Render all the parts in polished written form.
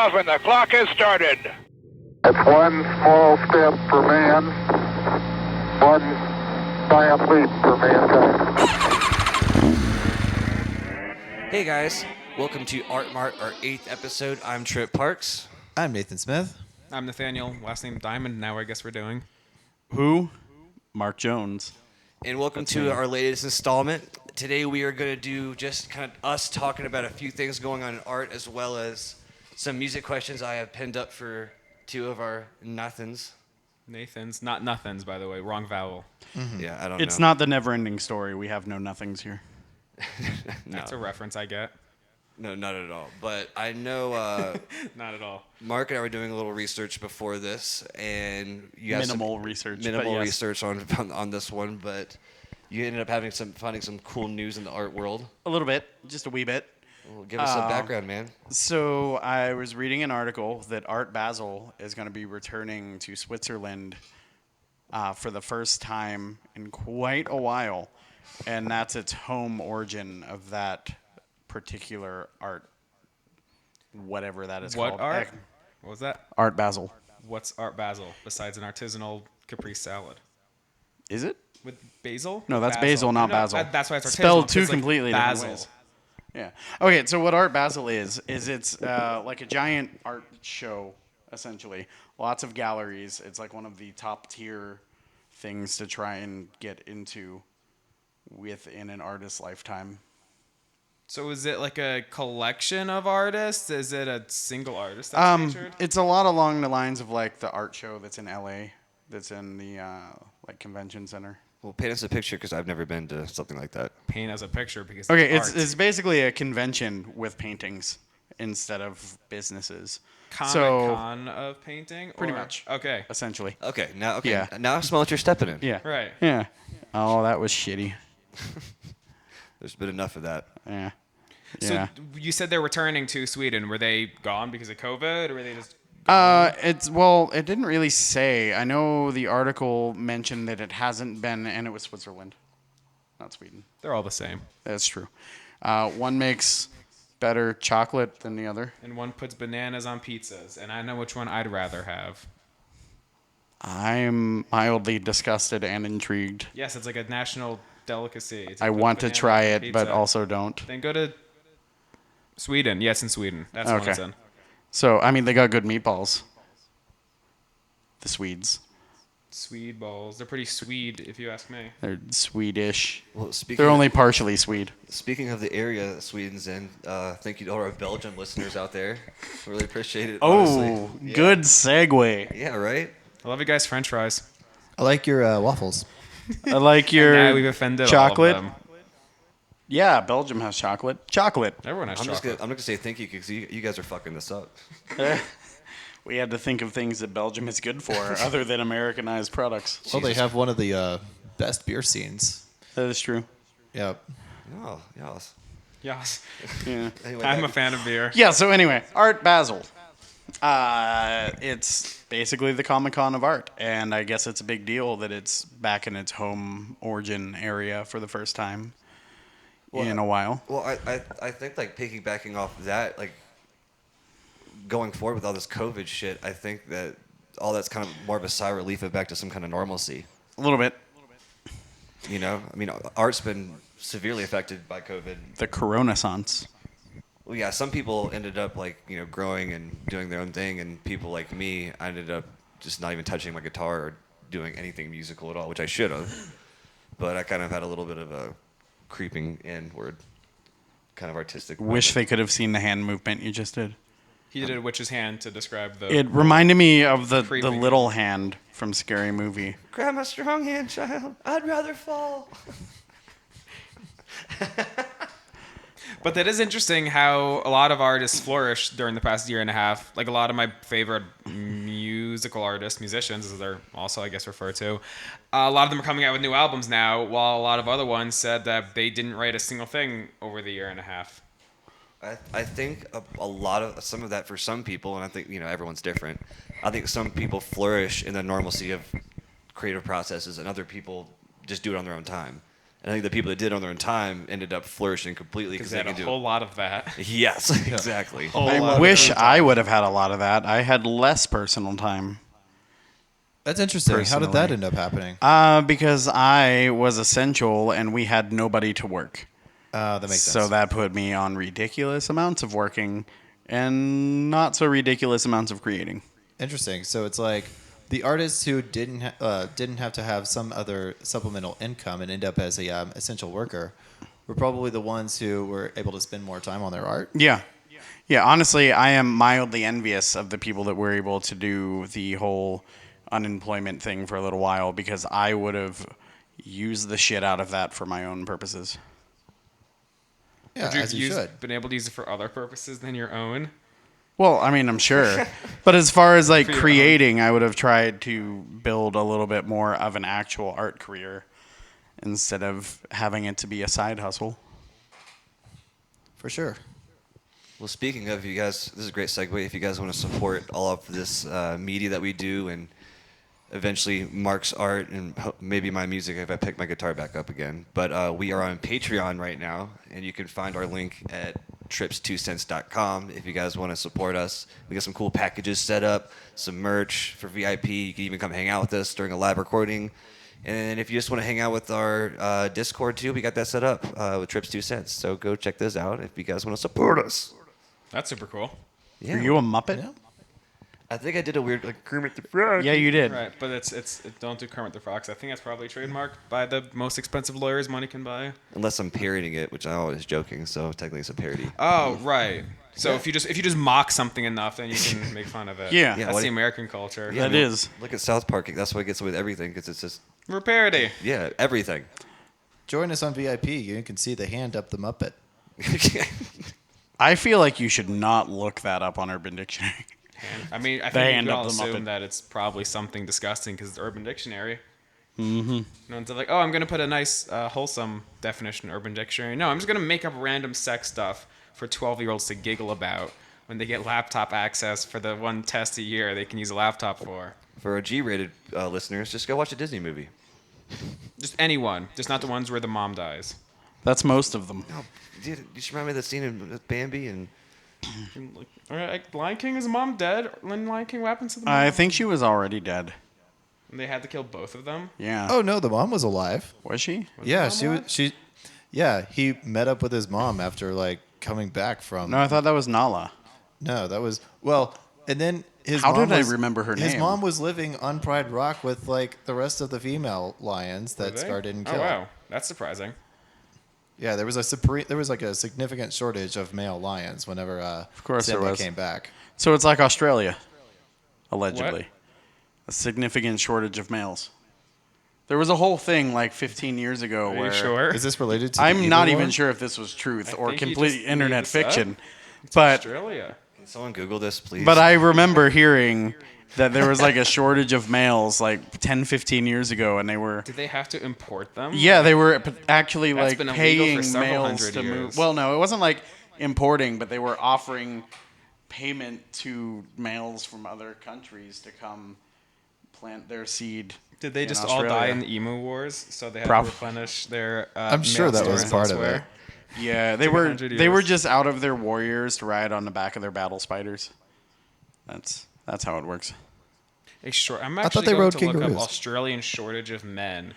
off and the clock has started. It's one small step for man, one giant leap for mankind. Hey guys, welcome to Art Mart, our 8th episode. I'm Trip Parks. I'm Nathan Smith. I'm Nathaniel, last name Diamond. Now I guess we're doing. Who? Mark Jones. And welcome to our latest installment. Today we are going to do just kind of us talking about a few things going on in art, as well as some music questions I have pinned up for two of our nothings. Nathan's, not nothings, by the way. Wrong vowel. Yeah, I don't know. It's not the never-ending story. We have no nothings here. No. That's a reference I get. No, not at all. But I know Not at all. Mark and I were doing a little research before this, and you have Minimal research. minimal but yes. research on this one, but you ended up finding some cool news in the art world. A little bit, just a wee bit. Well, give us some background, man. So I was reading an article that Art Basel is going to be returning to Switzerland for the first time in quite a while, and that's its home origin of that particular art, whatever that is What called. art? What was that? Art Basel. What's Art Basil besides an artisanal Capri salad? Is it? With basil? No, that's basil, not basil. That's why it's artisanal. Spelled 'cause two it's like completely different basil. ways. Yeah. Okay, so what Art Basel is it's like a giant art show, essentially. Lots of galleries. It's like one of the top tier things to try and get into within an artist's lifetime. So is it like a collection of artists? Is it a single artist that's featured? It's a lot along the lines of like the art show that's in LA, that's in the like convention center. Well, paint us a picture, because I've never been to something like that. Paint as a picture because Okay, it's it's art. it's basically a convention with paintings instead of businesses. Comic-Con of painting? Pretty or- much. Okay. Essentially. Okay, now Yeah. I smell what you're stepping in. Yeah. Right. Yeah. Oh, that was shitty. There's been enough of that. Yeah. So Yeah. you said they're returning to Sweden. Were they gone because of COVID, or were they just? It didn't really say. I know the article mentioned that it hasn't been, and it was Switzerland, not Sweden. They're all the same. That's true. One makes better chocolate than the other. And one puts bananas on pizzas, and I know which one I'd rather have. I'm mildly disgusted and intrigued. Yes, it's like a national delicacy. I want to try it, but also don't. Then go to Sweden. Yes, in Sweden. That's Okay. one it's in. So, I mean, they got good meatballs. The Swedes. Swede balls. They're pretty Swede, if you ask me. They're Swedish. Well, They're only partially Swede. Speaking of the area that Sweden's in, thank you to all our Belgian listeners out there. Really appreciate it. Oh, honestly. Yeah. good segue. Yeah, right? I love you guys' French fries. I like your waffles. I like And now we've your offended chocolate. all of them. Yeah, Belgium has chocolate. Chocolate. Everyone has I'm just chocolate. gonna say thank you, because you guys are fucking this up. We had to think of things that Belgium is good for other than Americanized products. Well, they have one of the best beer scenes. That is true. Yep. Oh, yes. Yes. Yeah. Anyway, I'm a fan of beer. Yeah, so anyway, Art Basel. It's basically the Comic-Con of art, and I guess it's a big deal that it's back in its home origin area for the first time in a while. Well, I think, like, piggybacking off of that, like, going forward with all this COVID shit, I think that all that's kind of more of a sigh of relief of back to some kind of normalcy. A little bit. You know? I mean, art's been severely affected by COVID. The Coronaissance. Well, yeah, some people ended up, like, you know, growing and doing their own thing, and people like me, I ended up just not even touching my guitar or doing anything musical at all, which I should have. But I kind of had a little bit of a creeping inward kind of artistic Wish they could have seen the hand movement you just did. He did a witch's hand to describe the. It reminded me of the Creeping. little hand from Scary Movie. Grab my strong hand, child. I'd rather fall. But that is interesting how a lot of artists flourished during the past year and a half. Like a lot of my favorite musical artists, musicians, as they're also, I guess, referred to, a lot of them are coming out with new albums now, while a lot of other ones said that they didn't write a single thing over the year and a half. I think a lot of some of that for some people, and I think, you know, everyone's different. I think some people flourish in the normalcy of creative processes, and other people just do it on their own time. And I think the people that did on their own time ended up flourishing completely Because because they they had can a do whole lot of that. Yes, exactly. I wish I would have had a lot of that. I had less personal time. That's interesting. How did that Personally. end up happening? Because I was essential and we had nobody to work. That makes So sense. that put me on ridiculous amounts of working and not so ridiculous amounts of creating. Interesting. So it's like the artists who didn't have to have some other supplemental income and end up as a essential worker were probably the ones who were able to spend more time on their art. Yeah. Yeah, honestly, I am mildly envious of the people that were able to do the whole unemployment thing for a little while because I would have used the shit out of that for my own purposes. Yeah, Would you as you have should. been able to use it for other purposes than your own? Well, I mean, I'm sure. But as far as like For your own. creating, I would have tried to build a little bit more of an actual art career instead of having it to be a side hustle. For sure. Well, speaking of, you guys, this is a great segue. If you guys want to support all of this media that we do and eventually Mark's art and maybe my music if I pick my guitar back up again. But we are on Patreon right now, and you can find our link at trips2cents.com if you guys want to support us. We got some cool packages set up, some merch for VIP. You can even come hang out with us during a live recording. And if you just want to hang out with our Discord too, we got that set up with Trips 2 Cents. So go check those out if you guys want to support us. That's super cool. Yeah. Are you a Muppet? Yeah. I think I did a weird like Kermit the Frog. Yeah, you did. Right, but don't do Kermit the Frog. I think that's probably trademarked by the most expensive lawyers money can buy. Unless I'm parodying it, which I'm always joking, so technically it's a parody. Oh, right. So if you just mock something enough, then you can make fun of it. Yeah. Yeah, That's what the if- American culture. Yeah, That is. Look at South Park. That's what it gets with everything, because it's just, We're parody. yeah, everything. Join us on VIP. You can see the hand up the Muppet. I feel like you should not look that up on Urban Dictionary. I mean, I They think we end can up all the assume Muppet. that it's probably something disgusting because it's Urban Dictionary. Mm-hmm. No one's like, oh, I'm going to put a nice, wholesome definition in Urban Dictionary. No, I'm just going to make up random sex stuff for 12-year-olds to giggle about when they get laptop access for the one test a year they can use a laptop for. For our G-rated listeners, just go watch a Disney movie. Just anyone. Just not the ones where the mom dies. That's most of them. Oh, dude, you should remember the scene in Bambi and All right, Lion King, is the mom dead? When Lion King, what happens to the mom? I think she was already dead. And they had to kill both of them? Yeah. Oh no, the mom was alive. Was she? Yeah, mom she was. alive? Yeah, he met up with his mom after like coming back from. No, I thought that was Nala. No, that was and then his. How mom did I was- remember her His name? mom was living on Pride Rock with like the rest of the female lions Were that they? Scar didn't Oh, kill. wow. That's surprising. Yeah, there was like a significant shortage of male lions whenever of course there was. came back. So it's like Australia, allegedly. What? A significant shortage of males. There was a whole thing like 15 years ago Are where you sure? Is this related to? the I'm Evil not War? even sure if this was truth I or think you complete just internet made this up. fiction. But Australia. can someone Google this, please? but I remember hearing that there was like a shortage of males like 10, 15 years ago, and they were Did they have to import them? yeah they were actually That's like been illegal for paying several males hundred to move. years. Well, no, it wasn't like importing, but they were offering payment to males from other countries to come plant their seed. Did they in just all die Australia. in the emu wars? So they had Prob- to replenish their. I'm sure male that was stores part of elsewhere? it. Yeah, they Took were 100 they were years. just out of their warriors to ride on the back of their battle spiders. That's how it works. I'm thought actually they going rode to look up kangaroos. Australian shortage of men,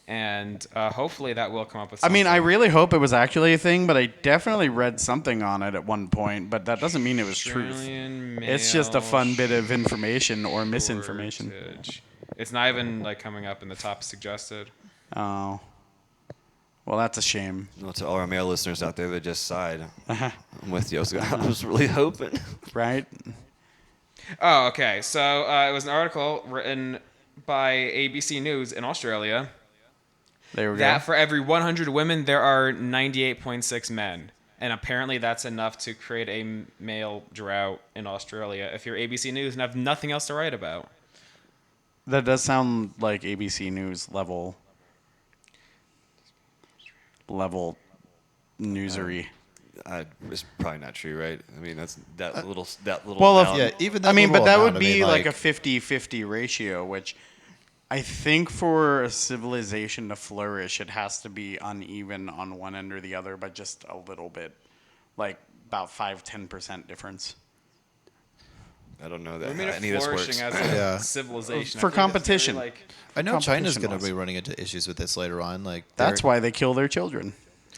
and hopefully that will come up with. I mean, I something. really hope it was actually a thing, but I definitely read something on it at one point, but that doesn't mean it was truth. Australian It's just a male fun bit of information or misinformation. shortage. It's not even like coming up in the top suggested. Oh. Well, that's a shame. Well, to all our male listeners out there that just sighed, Uh-huh. I'm with you. I was really hoping. Right? Oh, okay. So it was an article written by ABC News in Australia There we that go. for every 100 women, there are 98.6 men. And apparently that's enough to create a male drought in Australia if you're ABC News and have nothing else to write about. That does sound like ABC News level newsery. It's probably not true, right? I mean, that's that little. Well, amount. Yeah, even that I mean, but little that amount, would be like a 50-50 ratio, which I think for a civilization to flourish, it has to be uneven on one end or the other, but just a little bit, like about 5-10% difference. I don't know that I mean, how any of this flourishing works. as a Yeah. civilization For I think that's very, competition. like, I know China's competition going to laws. be running into issues with this later on. Like That's they're- why they kill their children.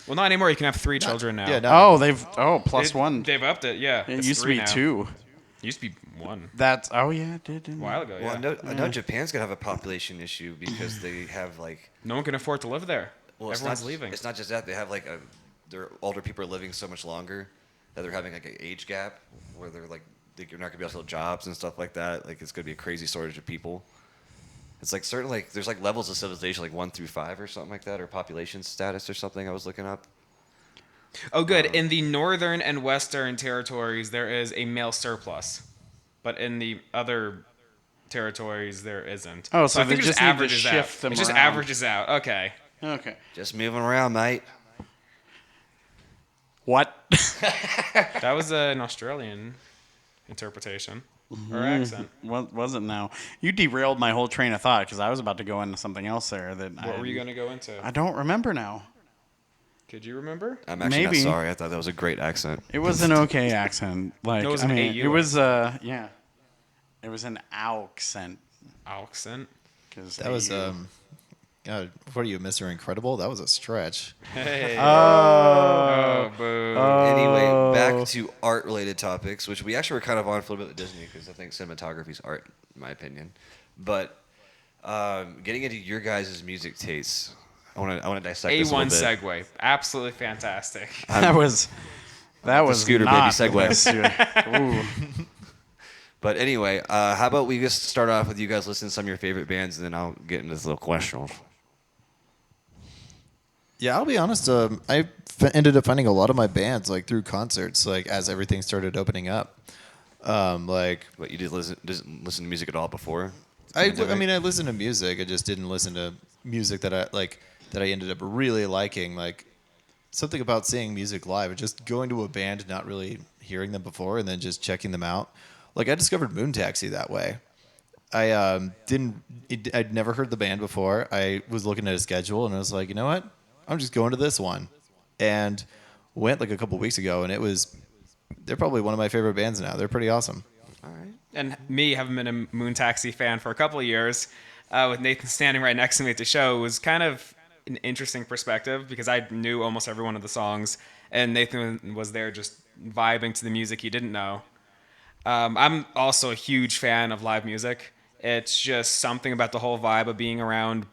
well, not anymore. You can have 3 children now. Yeah, not- Plus one. They've upped it. Yeah, It it's used to 3 be now. 2. It used to be 1 Yeah, it did. a while ago. Well, Yeah. I know Japan's gonna have a population issue because they have like. No one can afford to live there. Well, Everyone's leaving. It's not just that they have like their older people are living so much longer that they're having like an age gap where they're like you're not gonna be able to fill jobs and stuff like that. Like it's gonna be a crazy shortage of people. It's like certain like there's like levels of civilization like 1 through 5 or something like that, or population status or something. I was looking up. Oh, good. In the northern and western territories, there is a male surplus, but in the other territories, there isn't. Oh, so I think they it just need to averages shift out. them It just around. averages out. Okay. Okay. Just moving around, mate. What? That was an Australian interpretation or accent. What was it now? You derailed my whole train of thought because I was about to go into something else there. What were you going to go into? I don't remember now. Could you remember? I'm actually Maybe. not sorry. I thought that was a great accent. It was an okay accent. Like No, it was I an mean, AU it was yeah. It was an accent. Accent. that was God, what are you, Mr. Incredible? That was a stretch. Hey. Oh. Boo. Anyway, back to art-related topics, which we actually were kind of on for a little bit with Disney because I think cinematography is art, in my opinion. But getting into your guys' music tastes, I want to dissect this a A1 little bit. segue. Absolutely fantastic. That was scooter baby not the segue. best. Ooh. But anyway, how about we just start off with you guys listening to some of your favorite bands, and then I'll get into this little question. Yeah, I'll be honest. Ended up finding a lot of my bands like through concerts, like as everything started opening up. Like But you didn't listen to music at all before? I mean, I listened to music. I just didn't listen to music that I ended up really liking. Like something about seeing music live, and just going to a band, not really hearing them before, and then just checking them out. Like I discovered Moon Taxi that way. I'd never heard the band before. I was looking at a schedule and I was like, you know what? I'm just going to this one, and went like a couple weeks ago, and they're probably one of my favorite bands now. They're pretty awesome. All right. And me, having been a Moon Taxi fan for a couple of years, with Nathan standing right next to me at the show, was kind of an interesting perspective because I knew almost every one of the songs, and Nathan was there just vibing to the music he didn't know. I'm also a huge fan of live music. It's just something about the whole vibe of being around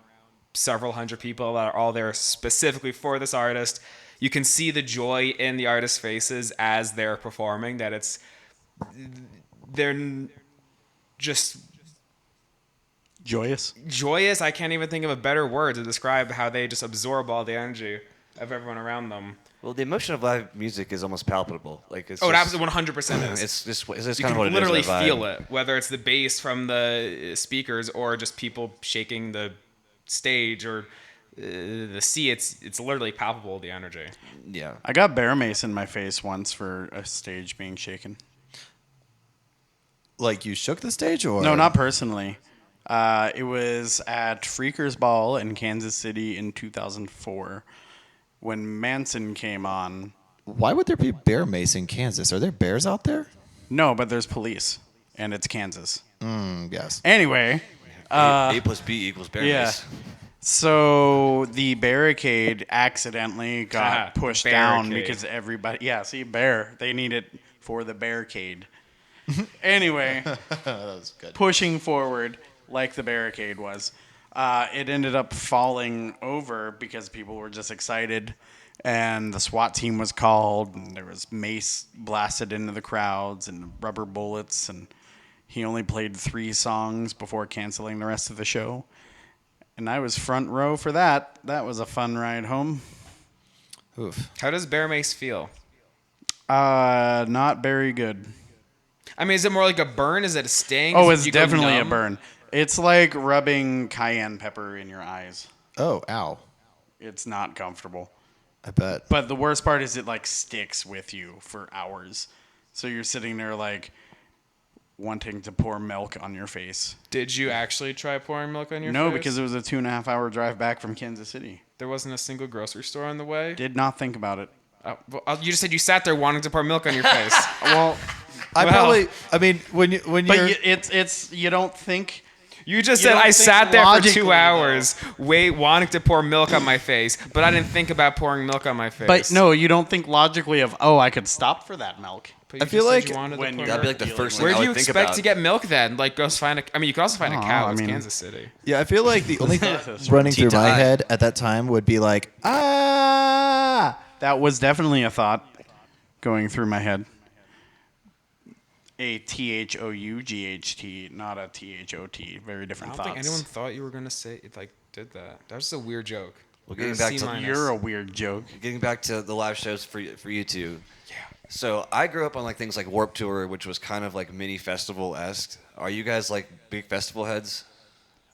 several hundred people that are all there specifically for this artist. You can see the joy in the artist's faces as they're performing, that they're just joyous. I can't even think of a better word to describe how they just absorb all the energy of everyone around them. Well, the emotion of live music is almost palpable. Like it's It just, absolutely 100% is. It's just You kind can of what literally it is. the vibe. feel it, whether it's the bass from the speakers or just people shaking the stage or the sea. It's literally palpable, the energy. Yeah. I got bear mace in my face once for a stage being shaken. Like you shook the stage, or No, not personally. It was at Freakers Ball in Kansas City in 2004 when Manson came on. Why would there be bear mace in Kansas? Are there bears out there? No, but there's police, and it's Kansas. Yes. Anyway, A plus B equals bear yeah. mace. So the barricade accidentally got pushed down Barricade. because everybody. Yeah, see, bear. They need it for the barricade. Anyway, That was good. pushing forward like the barricade was. It ended up falling over because people were just excited, and the SWAT team was called, and there was mace blasted into the crowds and rubber bullets, and he only played 3 songs before canceling the rest of the show. And I was front row for that. That was a fun ride home. Oof. How does bear mace feel? Not very good. I mean, is it more like a burn? Is it a sting? Oh, Is it's it you go definitely a numb? burn. It's like rubbing cayenne pepper in your eyes. Oh, ow. It's not comfortable. I bet. But the worst part is it like sticks with you for hours. So you're sitting there like wanting to pour milk on your face. Did you actually try pouring milk on your face? No, because it was a 2.5 hour drive back from Kansas City. There wasn't a single grocery store on the way? Did not think about it. You just said you sat there wanting to pour milk on your face. Well, when you're it's you don't think. You just You said don't I think sat there for logically, 2 hours, wanting to pour milk on my face, but I didn't think about pouring milk on my face. But no, you don't think logically of, oh, I could stop for that milk. But you I feel just said like you wanted to when pour you're- That'd be like the Dealing first with- thing Where I do you would think expect about. to get milk then? Like, you could also find a cow. I It's mean- Kansas City. Yeah, I feel like the only thought running through my head at that time would be like, That was definitely a thought going through my head. A THOUGHT, not a THOT. Very I different don't thoughts. think anyone thought you were gonna say did that. That was just a weird joke. Well, You're getting a back to- C-minus. You're a weird joke. Getting back to the live shows for you two. Yeah. So I grew up on like things like Warped Tour, which was kind of like mini festival-esque. Are you guys like big festival heads?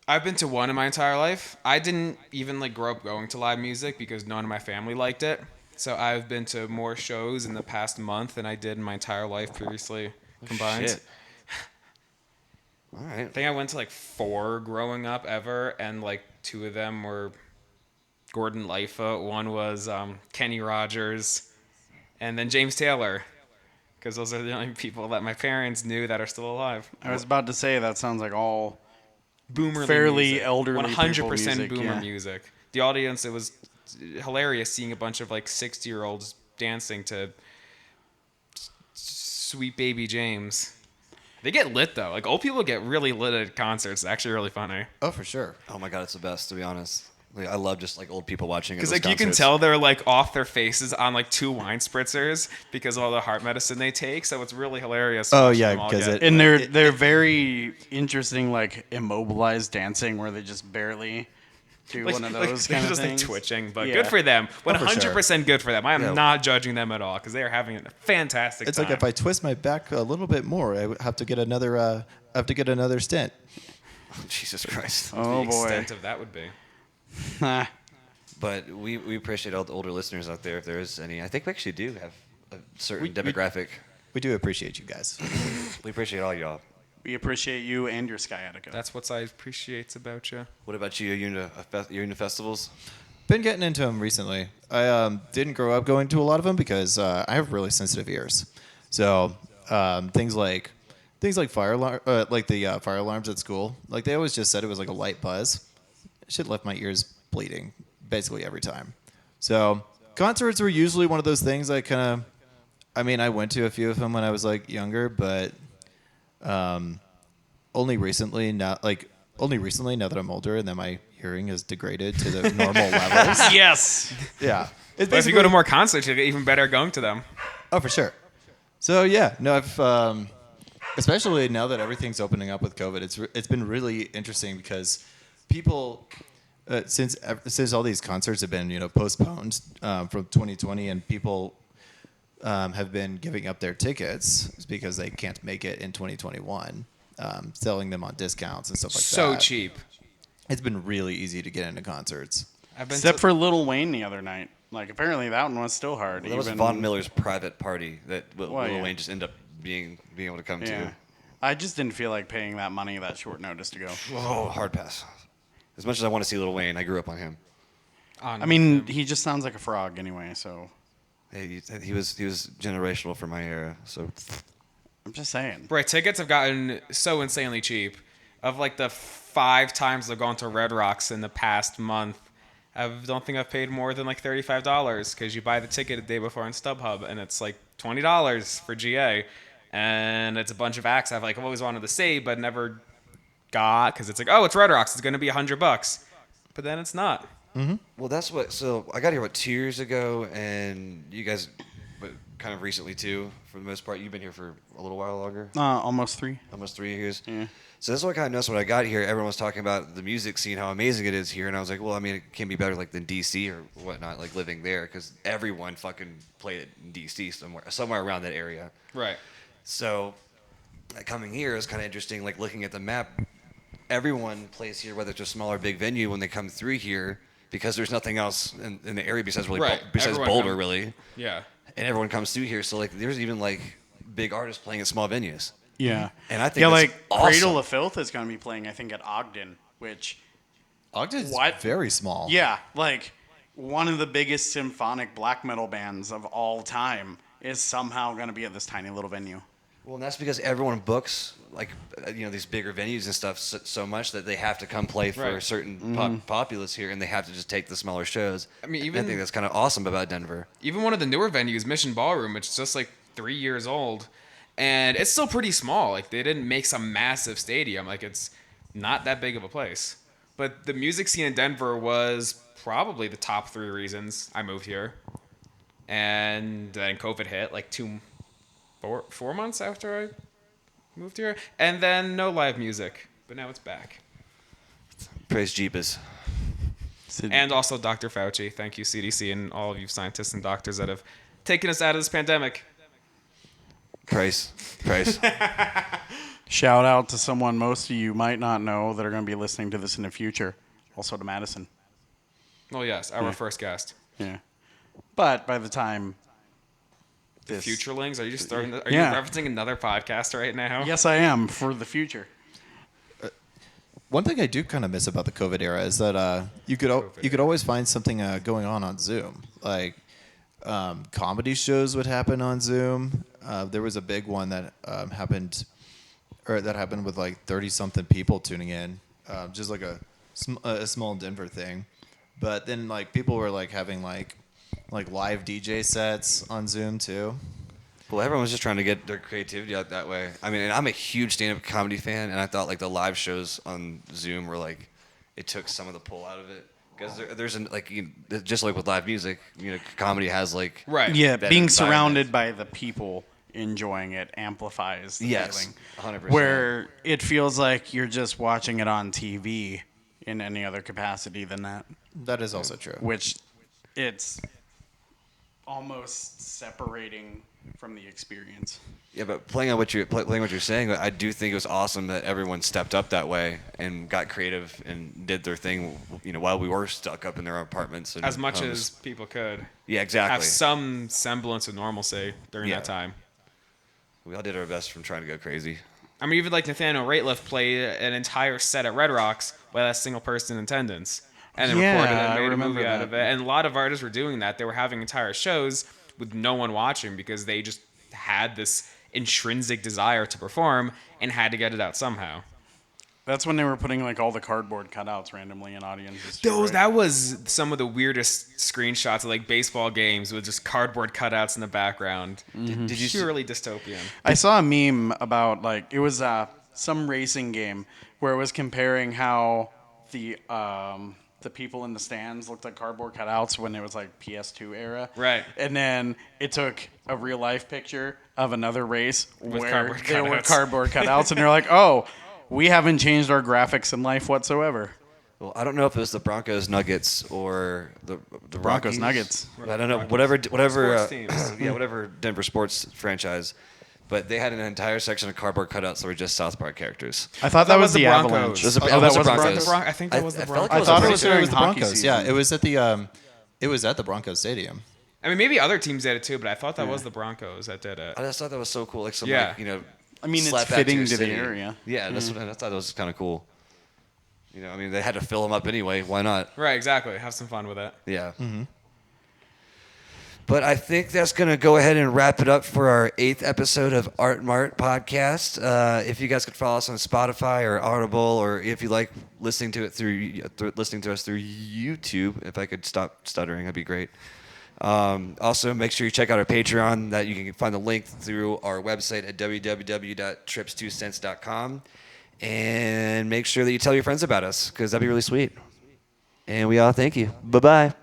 I've been to one in my entire life. I didn't even like grow up going to live music because none of my family liked it. So I've been to more shows in the past month than I did in my entire life previously combined. Shit. All right. I think I went to like 4 growing up ever, and like 2 of them were Gordon Lightfoot. One was Kenny Rogers, and then James Taylor, because those are the only people that my parents knew that are still alive. I was about to say that sounds like all Boomer fairly music. elderly 100% people music, boomer yeah. music. The audience, it was hilarious seeing a bunch of like 60-year-olds dancing to Sweet Baby James. They get lit though. Like old people get really lit at concerts. It's actually really funny. oh, for sure. Oh my god, it's the best, to be honest. Like, I love just like old people watching. Because like you can tell they're like off their faces on like 2 wine spritzers because of all the heart medicine they take. So it's really hilarious. Oh, watching yeah, them all 'cause get- And they're very interesting, like immobilized dancing, where they just barely do one of those they're kind of just things. like twitching, but Yeah. good for them. for sure. 100% good for them. I am Yeah. not judging them at all because they are having a fantastic It's time. like if I twist my back a little bit more, I would have to get another. Stent. Jesus Christ. Oh the boy. extent of that would be. But we appreciate all the older listeners out there, if there is any. I think we actually do have a certain demographic. We do appreciate you guys. We appreciate all y'all. We appreciate you and your sciatica. That's what I appreciate about you. What about you? You're into festivals? Been getting into them recently. I didn't grow up going to a lot of them because I have really sensitive ears. So things like fire alarm, like the fire alarms at school. Like they always just said it was like a light buzz. Shit left my ears bleeding basically every time. So concerts were usually one of those things I kind of. I mean, I went to a few of them when I was like younger, but only recently. Now that I'm older and then my hearing has degraded to the normal levels. yes. Yeah. It's But if you go to more concerts, you get even better going to them. Oh, for sure. So yeah, no, I've especially now that everything's opening up with COVID, it's been really interesting because people since all these concerts have been postponed from 2020 and people have been giving up their tickets because they can't make it in 2021, selling them on discounts and stuff like that. So cheap. It's been really easy to get into concerts. I've been Except to- for Lil Wayne the other night. Like apparently that one was still hard. Well, that was even- Von Miller's private party that Lil yeah. Wayne just ended up being able to come Yeah. to. I just didn't feel like paying that money that short notice to go. Oh, hard pass. As much as I want to see Lil Wayne, I grew up on him. I mean, he just sounds like a frog anyway, so Hey, he was generational for my era. So I'm just saying. Right, tickets have gotten so insanely cheap. Of like the 5 times I've gone to Red Rocks in the past month, I don't think I've paid more than like $35 because you buy the ticket a day before on StubHub and it's like $20 for GA, and it's a bunch of acts I've always wanted to see but never got because it's like, oh, it's Red Rocks, it's gonna be $100, but then it's not. Well, that's what. So I got here 2 years ago, and you guys, but kind of recently too. For the most part, you've been here for a little while longer, Almost 3. almost 3 years. Yeah. So that's what I kind of noticed when I got here. Everyone was talking about the music scene, how amazing it is here, and I was like, well, I mean, it can't be better than DC or whatnot, like living there, because everyone fucking played it in DC somewhere around that area. Right. So coming here is kind of interesting. Like looking at the map, everyone plays here, whether it's a small or big venue, when they come through here. Because there's nothing else in the area besides Right. besides Everyone Boulder, really. Yeah. And everyone comes through here. So, there's even, big artists playing at small venues. Yeah. And I think yeah, that's like awesome. Cradle of Filth is going to be playing, I think, at Ogden, which, Ogden's What? very small. yeah, like one of the biggest symphonic black metal bands of all time is somehow going to be at this tiny little venue. Well, and that's because everyone books like these bigger venues and stuff so much that they have to come play for a Right. certain populace here, and they have to just take the smaller shows. I mean, And I think that's kind of awesome about Denver. Even one of the newer venues, Mission Ballroom, which is just like 3 years old, and it's still pretty small. Like they didn't make some massive stadium. Like it's not that big of a place. But the music scene in Denver was probably the top 3 reasons I moved here. And then COVID hit like 4 months after I moved here, and then no live music. But now it's back. Praise Jeebus. And also Dr. Fauci. Thank you, CDC, and all of you scientists and doctors that have taken us out of this pandemic. Praise. Shout out to someone most of you might not know that are going to be listening to this in the future. Also to Madison. Well, yes, our first guest. Yeah. But by the time this... Futurelings? Are you just starting? Are Yeah. you referencing another podcast right now? Yes, I am, for the future. One thing I do kind of miss about the COVID era is that you could always find something going on Zoom. Like comedy shows would happen on Zoom. There was a big one that happened with like 30-something people tuning in, just like a small Denver thing. But then like people were like having like live DJ sets on Zoom too. Well, everyone's just trying to get their creativity out that way. I mean, and I'm a huge stand-up comedy fan, and I thought like the live shows on Zoom were like, it took some of the pull out of it. Because there's just like with live music, comedy has like Right. Yeah, that being environment. surrounded by the people enjoying it amplifies the Yes, feeling. 100%. Where it feels like you're just watching it on TV in any other capacity than that. That is also true. Which it's almost separating from the experience. Yeah, but playing what you're saying, I do think it was awesome that everyone stepped up that way and got creative and did their thing. While we were stuck up in their apartments. And As much homes. as people could Yeah, exactly. have some semblance of normalcy during Yeah. that time. We all did our best from trying to go crazy. I mean, even like Nathaniel Rateliff played an entire set at Red Rocks without a single person in attendance. And then Yeah, recorded it and I made a remember movie out that. of it. And a lot of artists were doing that. They were having entire shows with no one watching because they just had this intrinsic desire to perform and had to get it out somehow. That's when they were putting like all the cardboard cutouts randomly in audiences. too, right? That was some of the weirdest screenshots of like baseball games with just cardboard cutouts in the background. Did you see? Purely dystopian. I saw a meme about like it was some racing game where it was comparing how the people in the stands looked like cardboard cutouts when it was like PS2 era. Right. And then it took a real life picture of another race where cardboard there were cutouts. cardboard cutouts, and they're like, oh, we haven't changed our graphics in life whatsoever. Well, I don't know if it was the Broncos Nuggets or the Broncos Rockies. Nuggets. I don't know. Whatever. Sports teams. Yeah, whatever Denver sports franchise. But they had an entire section of cardboard cutouts that were just South Park characters. I thought that was the Broncos. Avalanche. Was it- Oh, oh, that was it was the Broncos? Broncos. I think that was the I felt like Broncos. it was I thought the it was Broncos. during the hockey Broncos. season. Yeah, it was at the Broncos Stadium. I mean, maybe other teams did it too, but I thought that was the Broncos that did it. I just thought that was so cool. Like some, Yeah. I mean, it's slap back fitting your to the city. area. Yeah, that's what I thought that was kind of cool. I mean, they had to fill them up anyway. Why not? Right, exactly. Have some fun with it. Yeah. But I think that's going to go ahead and wrap it up for our 8th episode of Art Mart podcast. If you guys could follow us on Spotify or Audible, or if you like listening to us through YouTube, if I could stop stuttering, that'd be great. Also, make sure you check out our Patreon. That you can find the link through our website at www.trips2cents.com. And make sure that you tell your friends about us, because that'd be really sweet. And we all thank you. Bye-bye.